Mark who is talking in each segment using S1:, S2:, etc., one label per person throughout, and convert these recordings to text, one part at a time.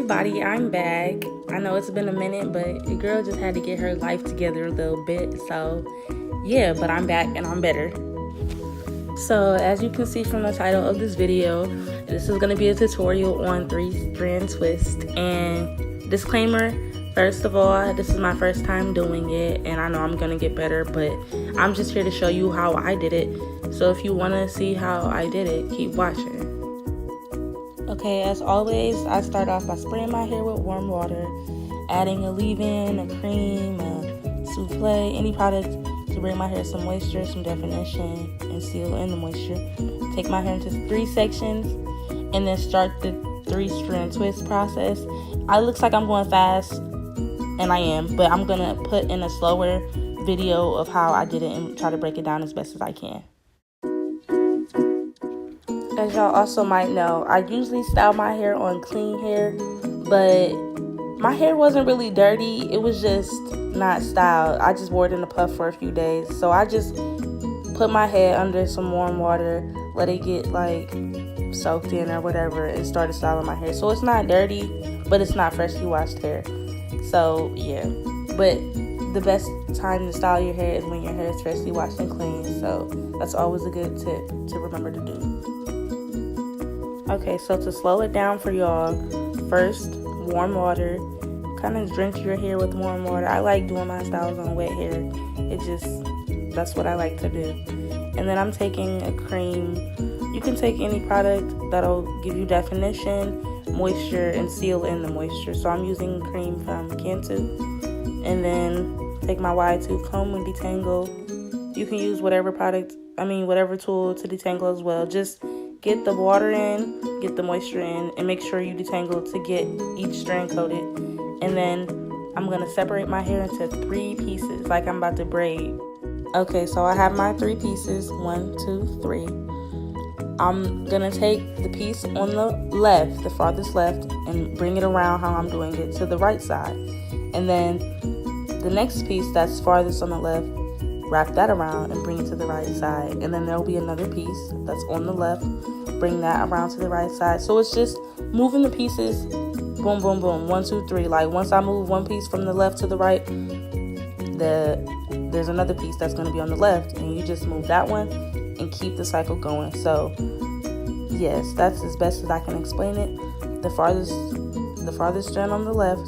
S1: everybody, I'm back. I know it's been a minute, but the girl just had to get her life together a little bit. So yeah, but I'm back and I'm better. So as you can see from the title of this video, this is going to be a tutorial on 3-strand twist. And disclaimer, first of all, this is my first time doing it, and I know I'm going to get better, but I'm just here to show you how I did it. So if you want to see how I did it, keep watching. Okay, as always, I start off by spraying my hair with warm water, adding a leave-in, a cream, a souffle, any product to bring my hair some moisture, some definition, and seal in the moisture. Take my hair into 3 sections, and then start the 3-strand twist process. It looks like I'm going fast, and I am, but I'm gonna put in a slower video of how I did it and try to break it down as best as I can. As y'all also might know, I usually style my hair on clean hair, but my hair wasn't really dirty. It was just not styled. I just wore it in a puff for a few days. So I just put my head under some warm water, let it get like soaked in or whatever, and started styling my hair. So it's not dirty, but it's not freshly washed hair. So yeah, but the best time to style your hair is when your hair is freshly washed and clean. So that's always a good tip to remember to do. Okay, so to slow it down for y'all, first, warm water. Kind of drench your hair with warm water. I like doing my styles on wet hair. That's what I like to do. And then I'm taking a cream. You can take any product that'll give you definition, moisture, and seal in the moisture. So I'm using cream from Cantu. And then take my wide tooth comb and detangle. You can use whatever tool to detangle as well. Just get the water in, get the moisture in, and make sure you detangle to get each strand coated. And then I'm going to separate my hair into 3 pieces like I'm about to braid. Okay, so I have my 3 pieces, 1, 2, 3. I'm going to take the piece on the left, the farthest left, and bring it around how I'm doing it to the right side. And then the next piece that's farthest on the left, wrap that around and bring it to the right side. And then there'll be another piece that's on the left, bring that around to the right side. So it's just moving the pieces, boom, boom, boom, 1, 2, 3. Like once I move one piece from the left to the right, there's another piece that's going to be on the left, and you just move that one and keep the cycle going. So yes, that's as best as I can explain it. The farthest strand on the left,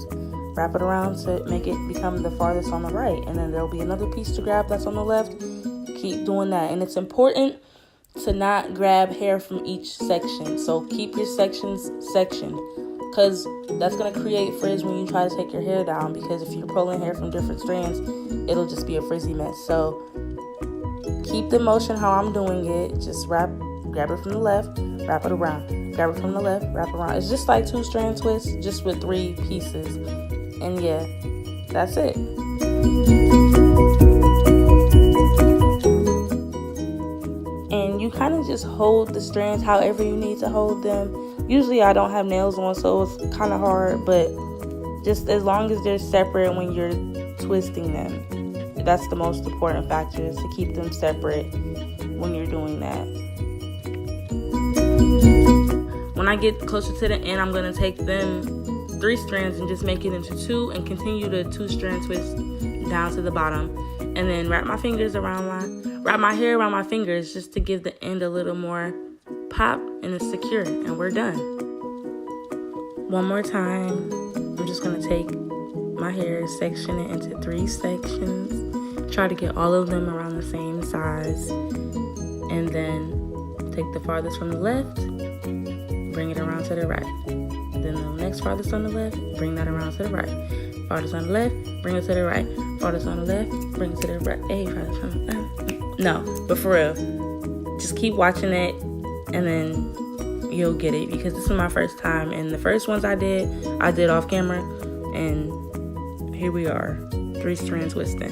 S1: wrap it around to make it become the farthest on the right, and then there'll be another piece to grab that's on the left. Keep doing that, and it's important to not grab hair from each section. So keep your sections sectioned, because that's going to create frizz when you try to take your hair down, because if you're pulling hair from different strands, it'll just be a frizzy mess. So keep the motion how I'm doing it. Just grab it from the left, wrap it around, grab it from the left, wrap it around. It's just like 2-strand twists, just with 3 pieces. And yeah, that's it. And you kind of just hold the strands however you need to hold them. Usually I don't have nails on, so it's kind of hard, but just as long as they're separate when you're twisting them. That's the most important factor, is to keep them separate when you're doing that. When I get closer to the end, I'm going to take them 3 strands and just make it into 2 and continue the 2-strand twist down to the bottom. And then wrap my hair around my fingers just to give the end a little more pop, and it's secure, and we're done. One more time, I'm just going to take my hair, section it into 3 sections, try to get all of them around the same size, and then take the farthest from the left, bring it around to the right. Then the next farthest on the left, bring that around to the right. Farthest on the left, bring it to the right. Farthest on the left, bring it to the right. Hey, farthest on the left. No, but for real, just keep watching it, and then you'll get it, because this is my first time, and the first ones I did off camera, and here we are, 3-strand twisting.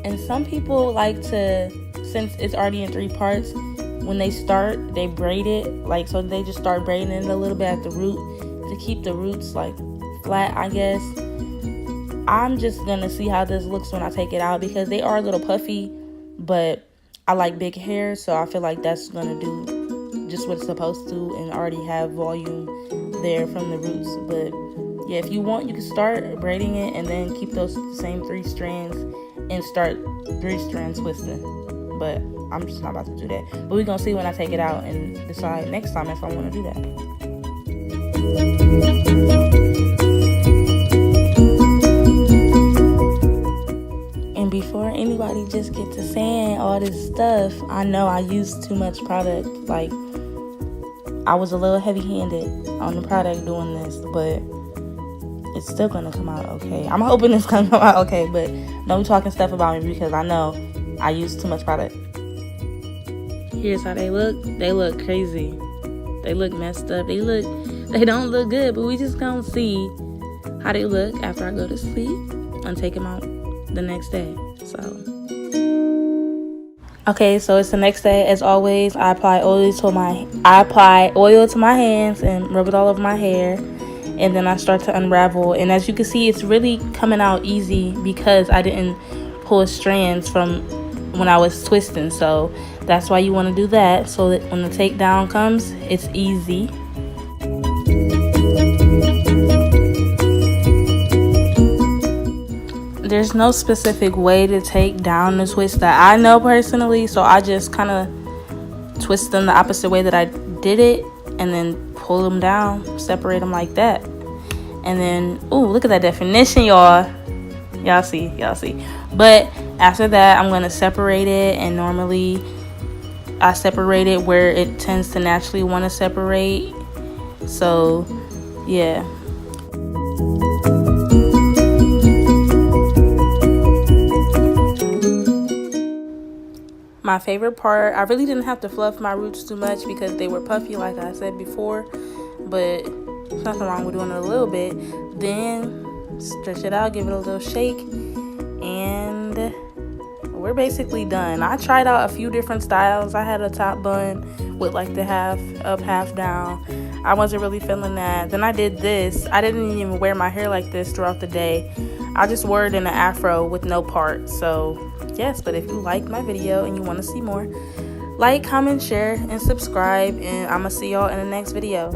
S1: And some people like to, since it's already in 3 parts, when they start, they braid it, so they just start braiding it a little bit at the root to keep the roots flat, I guess. I'm just gonna see how this looks when I take it out, because they are a little puffy, but I like big hair, so I feel like that's gonna do just what it's supposed to and already have volume there from the roots. But yeah, if you want, you can start braiding it and then keep those same 3 strands and start 3 strand twisting. But I'm just not about to do that. But we're gonna see when I take it out and decide next time if I want to do that. And before anybody just gets to saying all this stuff, I know I used too much product. Like, I was a little heavy-handed on the product doing this, but it's still gonna come out okay. I'm hoping it's gonna come out okay, but no talking stuff about me because I know I used too much product. Here's how they look. They look crazy. They look messed up. They don't look good, but we just gonna see how they look after I go to sleep and take them out the next day. Okay, so it's the next day. As always, I apply oil to my hands and rub it all over my hair, and then I start to unravel. And as you can see, it's really coming out easy because I didn't pull strands from when I was twisting. So that's why you want to do that, so that when the takedown comes, it's easy. There's no specific way to take down the twist that I know personally, so I just kind of twist them the opposite way that I did it and then pull them down, separate them like that. And then, ooh, look at that definition, y'all. Y'all see. But after that, I'm going to separate it, and normally I separate it where it tends to naturally want to separate. So, yeah. My favorite part, I really didn't have to fluff my roots too much because they were puffy like I said before, but there's nothing wrong with doing it a little bit. Then stretch it out, give it a little shake, and we're basically done. I tried out a few different styles. I had a top bun with like the half up, half down. I wasn't really feeling that. Then I did this. I didn't even wear my hair like this throughout the day. I just wore it in an afro with no part. So yes, but if you like my video and you want to see more, like, comment, share, and subscribe, and I'm gonna see y'all in the next video.